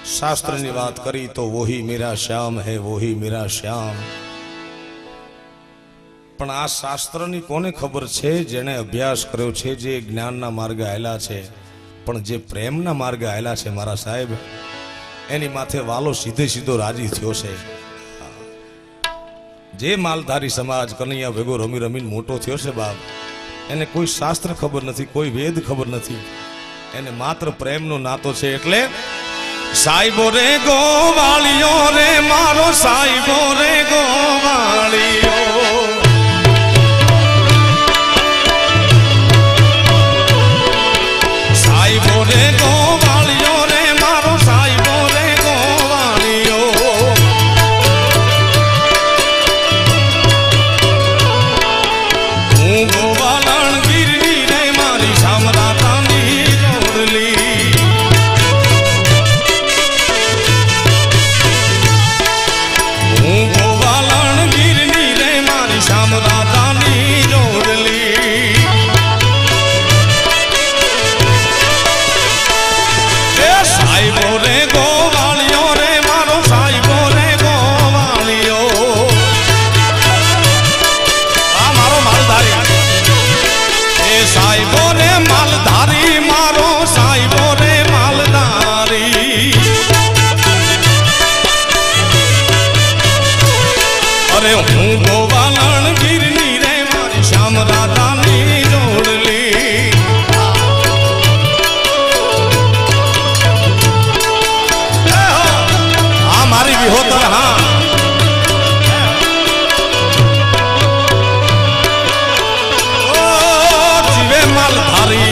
शास्त्र की बात करी तो वही मेरा श्याम है, वही मेरा श्याम। पण आ शास्त्र नी कोने खबर छे? जेने अभ्यास कर्यो छे, जे ज्ञान ना मार्ग आयला छे, पण जे प्रेम ना मार्ग आयला छे मारा साहेब, एनी माथे वालो सीधे सीधो राजी थयो छे। जे मालधारी समाज कन्हैया भेगो रमी रमीन मोटो थयो छे बाप, एने कोई शास्त्र खबर नथी, कोई वेद खबर नथी, एने मात्र प्रेम नो नातो छे। एटले साहिबो रे गोवालियो रे मारो साहिबो रे गोवालियो, साहिबो रे गोवालियो रे मारो साहिबो रे गोवालियो। हूँ गोवालन गिरनी रे मारी सामरातानी जोड़ली, हूँ गोवालन गिरनी रे मारी सामरातानी जोड़ली। साहिबो रे गोवालियो रे मारो साहिबो रे गोवालियो, आ मारो मालधारी, ए साहिबो रे मालधारी मारो साहिबो रे मालधारी। अरे हूँ गोवालन गिरनी रे मारी श्याम राधानी जोड़ली। मारी भी होता हाँ ओ जीवे मालधारी,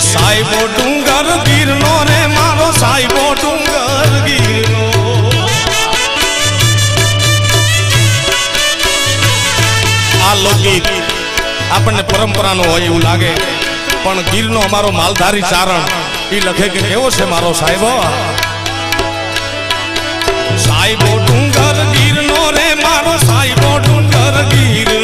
साहिबो डूंगर गिरनो रे मारो साहिबो डूंगर गिरनो। आ लोकगीत आपने परंपरा नो होय एवुं लागे, पण गिरनो अमारो मालधारी चारण ई लखे के केवो छे मारो साहिबो। साहिबो डूंगर गिरनो रे मारो साहिबो डूंगर गिरनो।